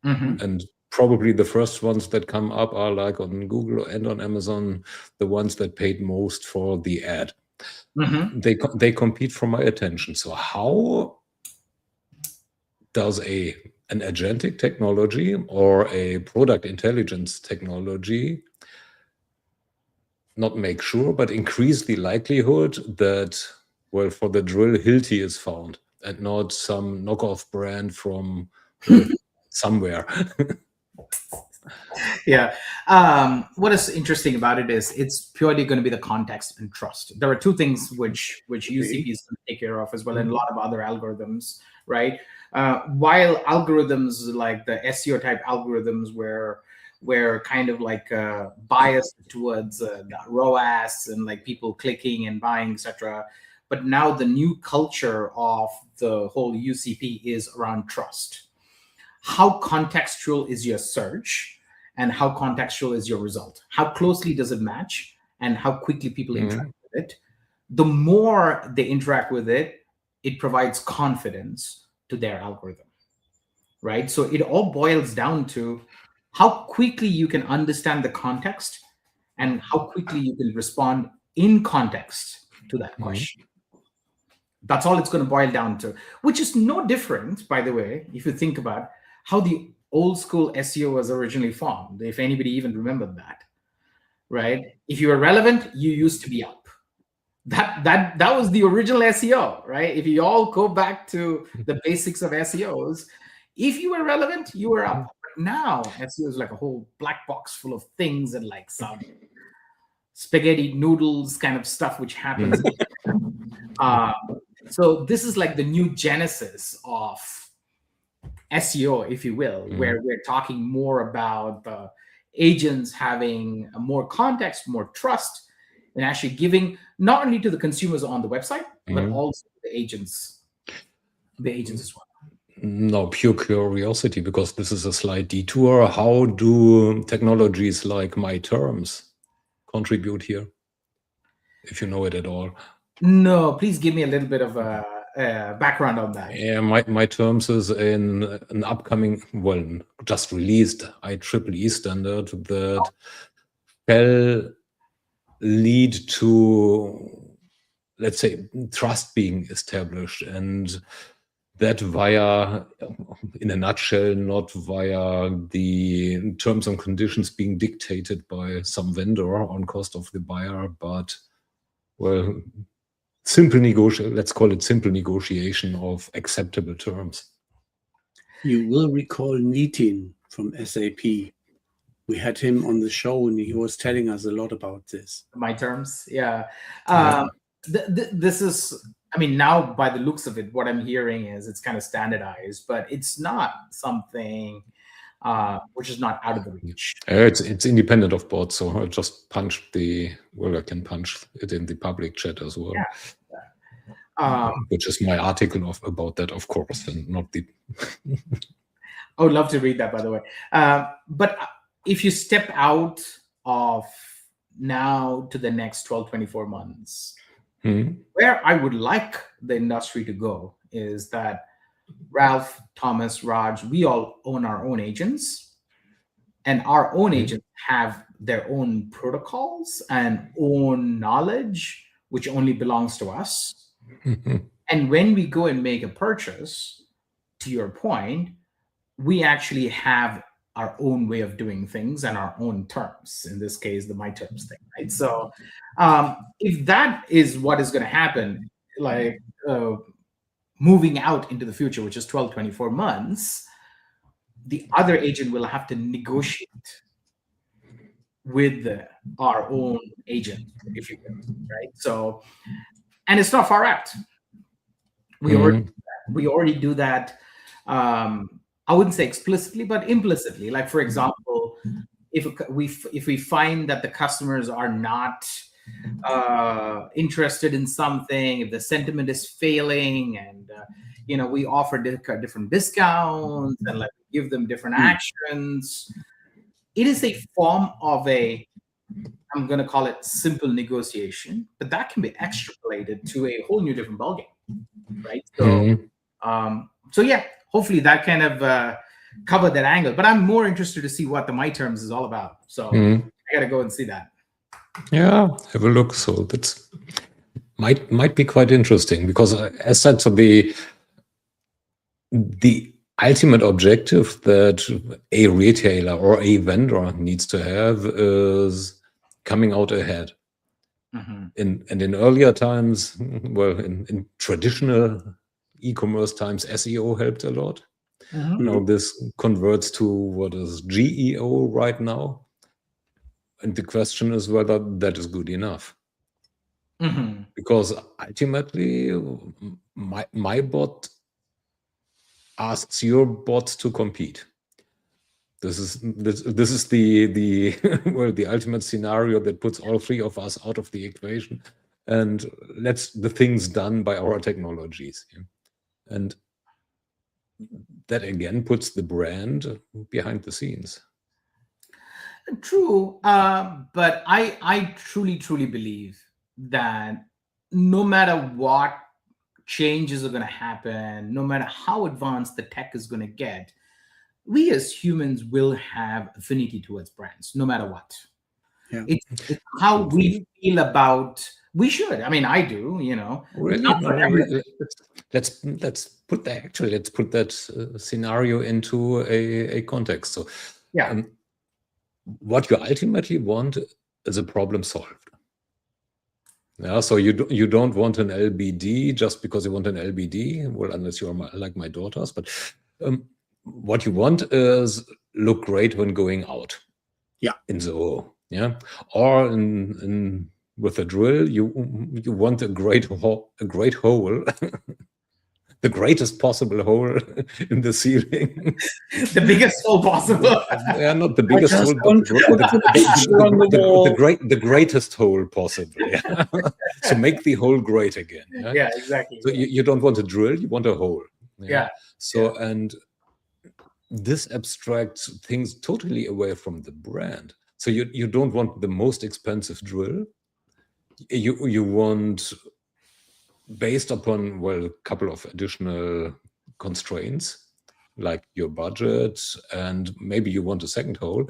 Speaker 3: And probably the first ones that come up are like on Google and on Amazon, the ones that paid most for the ad. They compete for my attention. So how does an agentic technology or a product intelligence technology not make sure, but increase the likelihood that, well, for the drill, Hilti is found and not some knockoff brand from somewhere?
Speaker 2: Yeah. What is interesting about it is it's purely going to be the context and trust. There are two things which UCP is going to take care of as well, and a lot of other algorithms, right? While algorithms like the SEO type algorithms were kind of like biased towards ROAS and like people clicking and buying, etc. But now the new culture of the whole UCP is around trust. How contextual is your search and how contextual is your result? How closely does it match and how quickly people interact with it? The more they interact with it, it provides confidence to their algorithm, right? So it all boils down to how quickly you can understand the context and how quickly you can respond in context to that question. That's all it's going to boil down to, which is no different, by the way, if you think about how the old school SEO was originally formed, if anybody even remembered that, right? If you were relevant, you used to be up. That was the original SEO, right? If you all go back to the basics of SEOs, if you were relevant, you were up. But now SEO is like a whole black box full of things and like some spaghetti noodles kind of stuff which happens. So this is like the new genesis of SEO, if you will, where we're talking more about the agents having more context, more trust, and actually giving not only to the consumers on the website, but also the agents as well.
Speaker 3: No, pure curiosity, because this is a slight detour. How do technologies like My Terms contribute here, if you know it at all?
Speaker 2: No, please give me a little bit of a background on that.
Speaker 3: Yeah, My Terms is an upcoming, well, just released IEEE standard that shall lead to, let's say, trust being established, and that via, in a nutshell, not via the terms and conditions being dictated by some vendor on cost of the buyer, but, well, let's call it simple negotiation of acceptable terms.
Speaker 1: You will recall Nitin from SAP. We had him on the show and he was telling us a lot about this.
Speaker 2: My Terms, yeah. This is, I mean, now by the looks of it, what I'm hearing is it's kind of standardized, but it's not something which is not out of the reach.
Speaker 3: It's independent of bots, so I just punched I can punch it in the public chat as well. Which is my article about that, of course, and not the...
Speaker 2: I would love to read that, by the way. But if you step out of now to the next 12, 24 months, where I would like the industry to go is that Ralph, Thomas, Raj, we all own our own agents, and our own agents have their own protocols and own knowledge, which only belongs to us. And when we go and make a purchase, to your point, we actually have our own way of doing things and our own terms. In this case, the My Terms thing, right? So if that is what is going to happen, like moving out into the future, which is 12, 24 months, the other agent will have to negotiate with our own agent, if you will, right? So, and it's not far out. We already do that. I wouldn't say explicitly, but implicitly. Like, for example, if we find that the customers are not interested in something, if the sentiment is failing, and we offer different discounts and like give them different actions, it is a form of I'm going to call it simple negotiation, but that can be extrapolated to a whole new different ballgame, right? So yeah, hopefully that kind of covered that angle. But I'm more interested to see what the My Terms is all about. So I got to go and see that.
Speaker 3: Yeah, have a look. So that's might be quite interesting, because as said, so the ultimate objective that a retailer or a vendor needs to have is coming out ahead. In earlier times, well, in traditional e-commerce times, SEO helped a lot. Now this converts to what is GEO right now, and the question is whether that is good enough. Because ultimately, my bot asks your bot to compete. This is the well, the ultimate scenario that puts all three of us out of the equation and lets the things done by our technologies. And that again puts the brand behind the scenes.
Speaker 2: True, but I truly believe that no matter what changes are going to happen, no matter how advanced the tech is going to get, we as humans will have affinity towards brands, no matter what.
Speaker 1: Yeah.
Speaker 2: It's how we feel about. We should. I mean, I do.
Speaker 3: Really? No, let's put that scenario into a context. So,
Speaker 2: yeah.
Speaker 3: What you ultimately want is a problem solved. Yeah. So you don't want an LBD just because you want an LBD. Well, unless you're like my daughters, but what you want is look great when going out.
Speaker 1: Yeah.
Speaker 3: In Zoho. Yeah. Or in with a drill, you want a great hole, the greatest possible hole in the ceiling.
Speaker 2: The biggest hole possible.
Speaker 3: Yeah, not the biggest hole, but the greatest hole possible. Yeah. So make the hole great again. Yeah,
Speaker 2: yeah exactly.
Speaker 3: So you don't want a drill, you want a hole.
Speaker 2: Yeah.
Speaker 3: So and this abstracts things totally away from the brand. So you don't want the most expensive drill. You want, based upon, well, a couple of additional constraints, like your budget, and maybe you want a second hole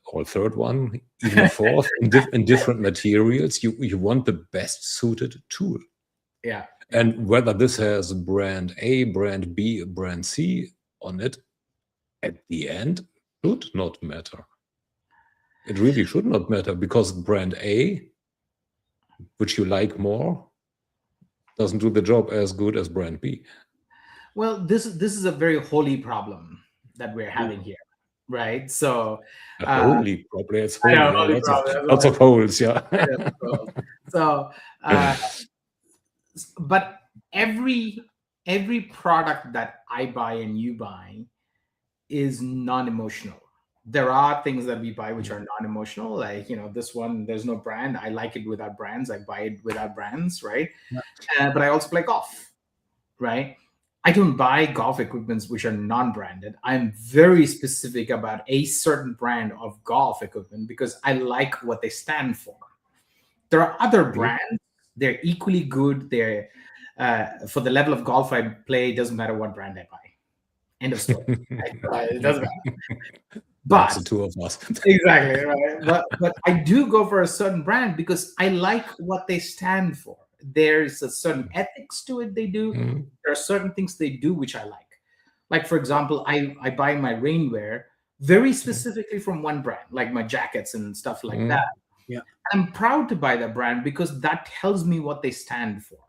Speaker 3: or a third one, even a fourth, in different materials. You want the best suited tool.
Speaker 2: Yeah.
Speaker 3: And whether this has brand A, brand B, brand C on it, at the end, should not matter. It really should not matter, because brand A, which you like more, doesn't do the job as good as brand B.
Speaker 2: Well, this is a very holy problem that we're having here, right? So
Speaker 3: holy problem. It's holy. Yeah, lots of holes. Yeah.
Speaker 2: So, but every product that I buy and you buy is non-emotional. There are things that we buy which are non-emotional, like this one, there's no brand, I like it without brands, I buy it without brands, right? But I also play golf, right? I don't buy golf equipments which are non-branded. I'm very specific about a certain brand of golf equipment because I like what they stand for. There are other brands, they're equally good, they're for the level of golf I play, it doesn't matter what brand I buy. End of story. It doesn't matter. But
Speaker 3: that's the two of us.
Speaker 2: Exactly, right? But I do go for a certain brand because I like what they stand for. There's a certain ethics to it they do. There are certain things they do which I like. Like, for example, I buy my rainwear very specifically from one brand, like my jackets and stuff like that.
Speaker 1: Yeah.
Speaker 2: I'm proud to buy that brand because that tells me what they stand for.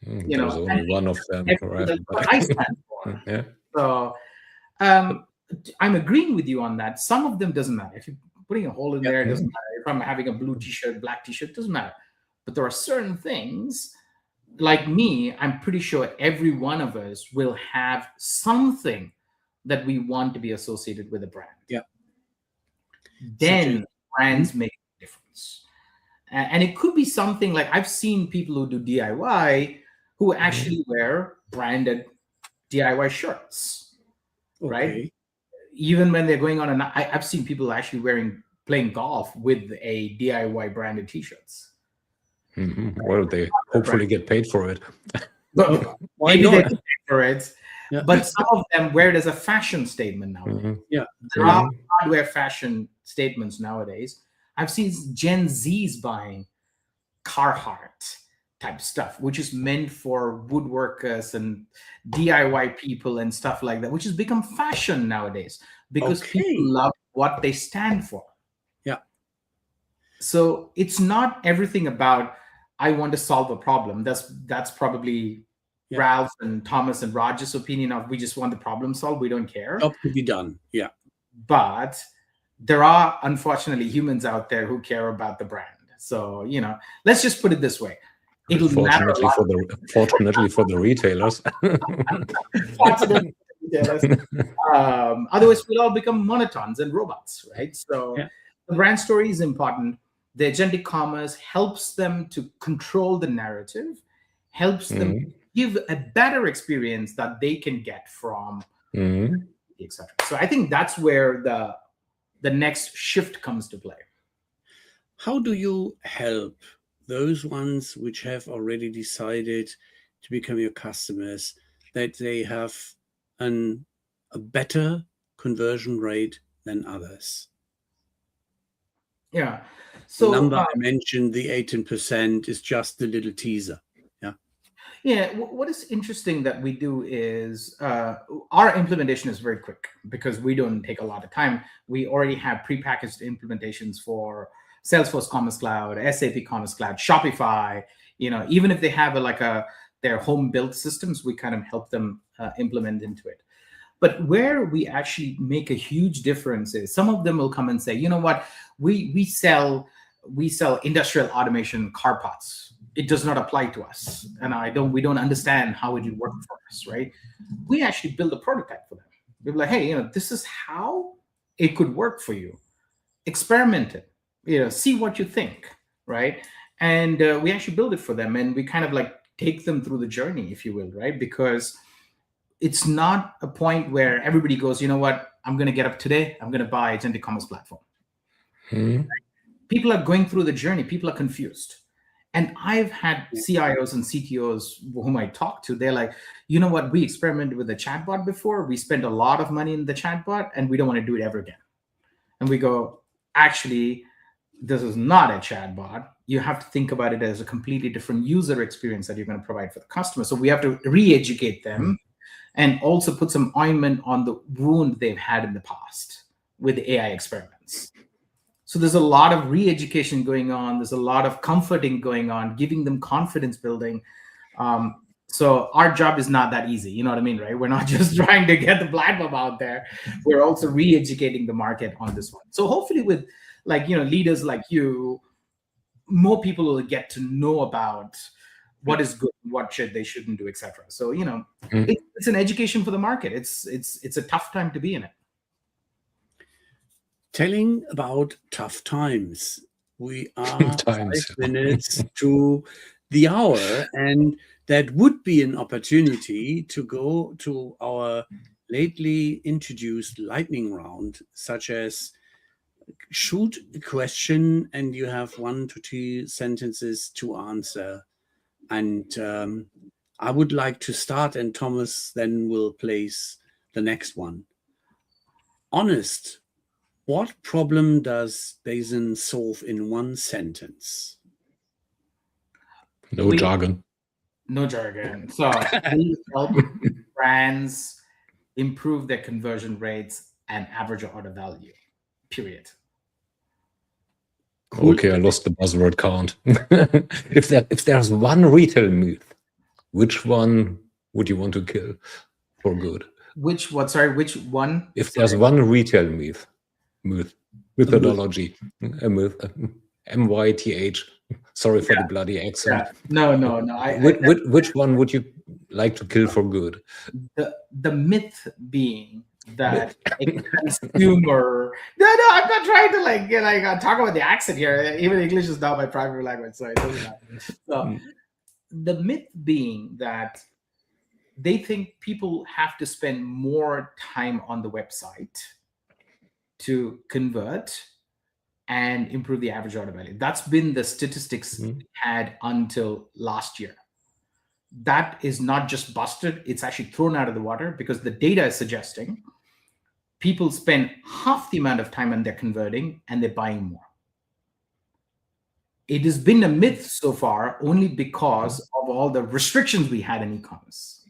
Speaker 3: There's only one of them, right?
Speaker 2: What I stand for.
Speaker 3: Yeah.
Speaker 2: So I'm agreeing with you on that. Some of them doesn't matter. If you're putting a hole in there, it doesn't matter. If I'm having a blue t-shirt, black t-shirt, doesn't matter. But there are certain things, like me, I'm pretty sure every one of us will have something that we want to be associated with a brand.
Speaker 1: Yeah.
Speaker 2: then brands make a difference. And it could be something like, I've seen people who do DIY who actually wear branded DIY shirts, right? Even when they're going on, I've seen people actually playing golf with a DIY branded t-shirts.
Speaker 3: Well, they hopefully get paid for it.
Speaker 2: But maybe they get paid for it. Yeah. But some of them wear it as a fashion statement nowadays. There are hardware fashion statements nowadays. I've seen Gen Zs buying Carhartt type stuff, which is meant for woodworkers and DIY people and stuff like that, which has become fashion nowadays because people love what they stand for.
Speaker 1: Yeah.
Speaker 2: So it's not everything about, I want to solve a problem. That's probably Ralph and Thomas and Raj's opinion of, we just want the problem solved. We don't care.
Speaker 1: Job to be done. Yeah.
Speaker 2: But there are, unfortunately, humans out there who care about the brand. So, let's just put it this way. It'll matter a lot.
Speaker 3: Fortunately for the retailers.
Speaker 2: Otherwise, we'll all become monotons and robots, right? So the brand story is important. The agentic commerce helps them to control the narrative, helps them give a better experience that they can get from, etc. So I think that's where the next shift comes to play.
Speaker 1: How do you help those ones which have already decided to become your customers, that they have a better conversion rate than others?
Speaker 2: Yeah. So
Speaker 1: the number I mentioned, the 18%, is just a little teaser.
Speaker 2: Yeah. What is interesting that we do is our implementation is very quick because we don't take a lot of time. We already have prepackaged implementations for Salesforce Commerce Cloud, SAP Commerce Cloud, Shopify. Even if they have their home built systems, we kind of help them implement into it. But where we actually make a huge difference is some of them will come and say, you know what, we sell industrial automation car parts. It does not apply to us, and we don't understand how it would work for us, right? We actually build a prototype for them. We're like, hey, this is how it could work for you. Experiment it, see what you think, right? And we actually build it for them, and we kind of take them through the journey, if you will, right? Because it's not a point where everybody goes, you know what, I'm going to get up today, I'm going to buy Agentic Commerce Platform. People are going through the journey. People are confused. And I've had CIOs and CTOs whom I talk to, they're like, you know what, we experimented with the chatbot before. We spent a lot of money in the chatbot, and we don't want to do it ever again. And we go, actually, this is not a chatbot. You have to think about it as a completely different user experience that you're going to provide for the customer. So we have to re-educate them and also put some ointment on the wound they've had in the past with AI experiments. So there's a lot of re-education going on. There's a lot of comforting going on, giving them confidence building. So our job is not that easy. You know what I mean, right? We're not just trying to get the platform out there. We're also re-educating the market on this one. So hopefully with leaders like you, more people will get to know about what is good, what they shouldn't do, etc. So, it's an education for the market. It's a tough time to be in it.
Speaker 1: Telling about tough times. We are 5 minutes to the hour, and that would be an opportunity to go to our lately introduced lightning round, such as shoot a question and you have 1 to 2 sentences to answer. And I would like to start, and Thomas then will place the next one. Honest. What problem does Bayezon solve in 1 sentence?
Speaker 3: No jargon.
Speaker 2: No jargon. So we help brands improve their conversion rates and average order value. Period.
Speaker 3: Cool. Okay, I lost the buzzword count. If there's one retail myth, which one would you want to kill for good?
Speaker 2: Which one?
Speaker 3: If there's one retail methodology, a myth, MYTH. Sorry for the bloody accent.
Speaker 2: Yeah. No.
Speaker 3: Which one would you like to kill for good?
Speaker 2: The myth being that a consumer. No, I'm not trying to talk about the accent here. Even English is not my primary language, so it doesn't matter. So the myth being that they think people have to spend more time on the website to convert and improve the average order value. That's been the statistics we had until last year. That is not just busted, it's actually thrown out of the water, because the data is suggesting people spend half the amount of time and they're converting and they're buying more. It has been a myth so far only because of all the restrictions we had in e-commerce.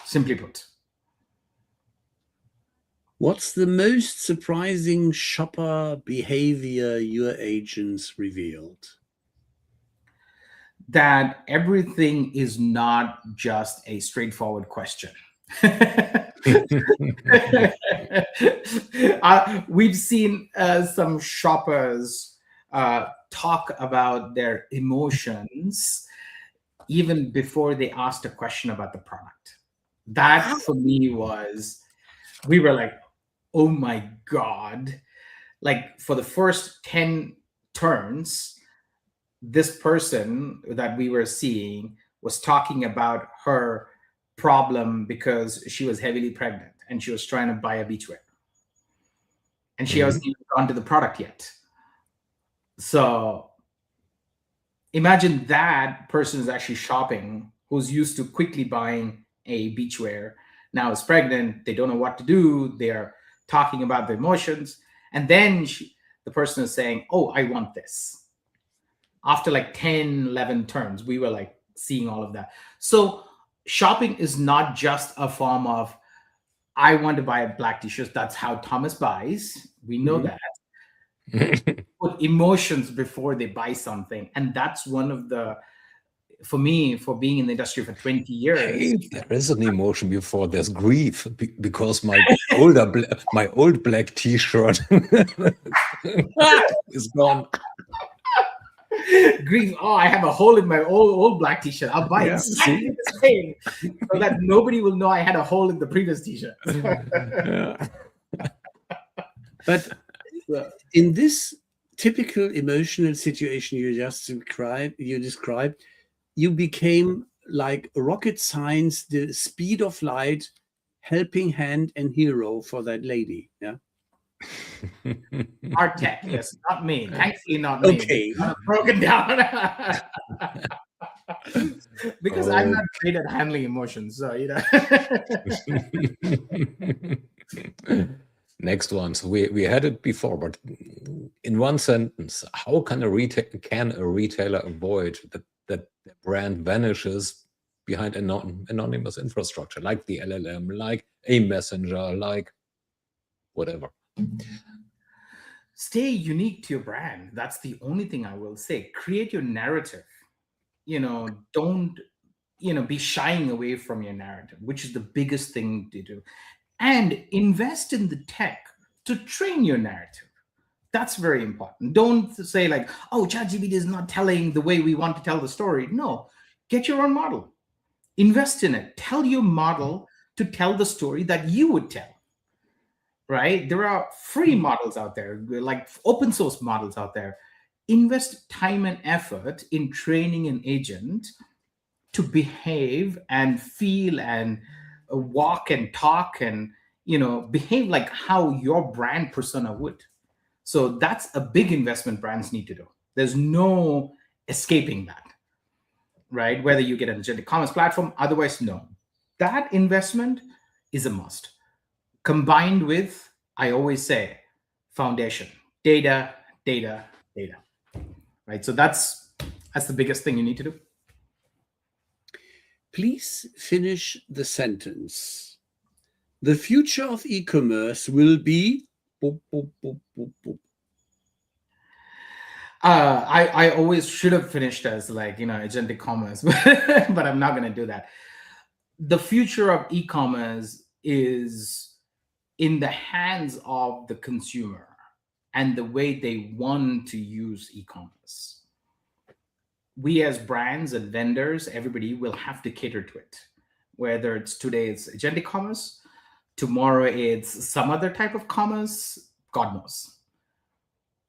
Speaker 2: Simply put.
Speaker 1: What's the most surprising shopper behavior your agents revealed?
Speaker 2: That everything is not just a straightforward question. We've seen some shoppers talk about their emotions even before they asked a question about the product. That for me was, we were like, oh my God. Like for the first 10 turns, this person that we were seeing was talking about her problem because she was heavily pregnant and she was trying to buy a beachwear. And she hasn't even gone to the product yet. So imagine that person is actually shopping, who's used to quickly buying a beachwear, now is pregnant, they don't know what to do, they're talking about the emotions, and then the person is saying, oh, I want this. After like 10, 11 turns, we were like seeing all of that. So shopping is not just a form of, I want to buy a black t-shirt. That's how Thomas buys. We know that. Put emotions before they buy something. And that's one of the, for me, for being in the industry for 20 years.
Speaker 3: Hey, there is an emotion before there's grief, because my old black t-shirt is gone.
Speaker 2: Grief. Oh, I have a hole in my old black t-shirt. I'll buy exactly the same, so that nobody will know I had a hole in the previous t-shirt.
Speaker 1: But in this typical emotional situation you just described, you became like rocket science, the speed of light, helping hand and hero for that lady. Yeah.
Speaker 2: Art tech, yes, not me. Thankfully, not me.
Speaker 1: Okay.
Speaker 2: Broken down. Because I'm not great at handling emotions, so
Speaker 3: Next one. So we had it before, but in one sentence, how can a retailer avoid that the brand vanishes behind anonymous infrastructure, like the LLM, like a messenger, like whatever?
Speaker 2: Stay unique to your brand. That's the only thing I will say. Create your narrative. Don't be shying away from your narrative, which is the biggest thing to do. And invest in the tech to train your narrative. That's very important. Don't say like, oh, ChatGPT is not telling the way we want to tell the story. No, get your own model. Invest in it. Tell your model to tell the story that you would tell. Right? There are free models out there, like open source models out there. Invest time and effort in training an agent to behave and feel and walk and talk and behave like how your brand persona would. So that's a big investment brands need to do. There's no escaping that, right? Whether you get an agentic commerce platform, otherwise, no. That investment is a must. Combined with, I always say, foundation, data, right? So that's the biggest thing you need to do.
Speaker 1: Please finish the sentence. The future of e-commerce will be...
Speaker 2: I always should have finished as agentic commerce, but I'm not going to do that. The future of e-commerce is in the hands of the consumer and the way they want to use e-commerce. We as brands and vendors, everybody will have to cater to it. Whether today it's agentic commerce, Tomorrow it's some other type of commerce, God knows.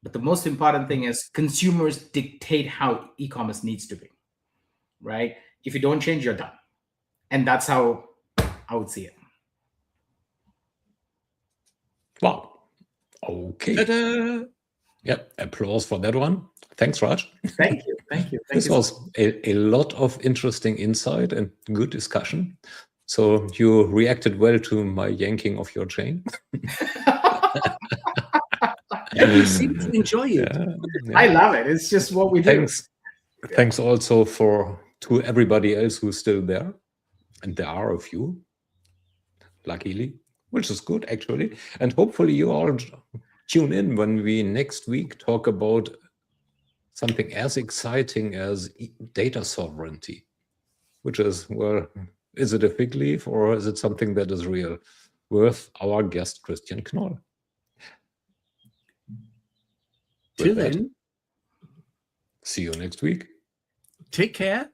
Speaker 2: But the most important thing is consumers dictate how e-commerce needs to be, right? If you don't change, you're done. And that's how I would see it.
Speaker 3: Wow. Okay.
Speaker 1: Ta-da!
Speaker 3: Yep. Applause for that one. Thanks, Raj.
Speaker 2: Thank you.
Speaker 3: This was a lot of interesting insight and good discussion. So you reacted well to my yanking of your chain.
Speaker 1: You seem to enjoy it.
Speaker 2: I love it. It's just what we do.
Speaker 3: Thanks also to everybody else who's still there. And there are a few, luckily, which is good, actually. And hopefully you all tune in when we next week talk about something as exciting as data sovereignty, which is, well, is it a fig leaf or is it something that is real? With our guest, Christian Knoll.
Speaker 1: Till then,
Speaker 3: see you next week.
Speaker 1: take care.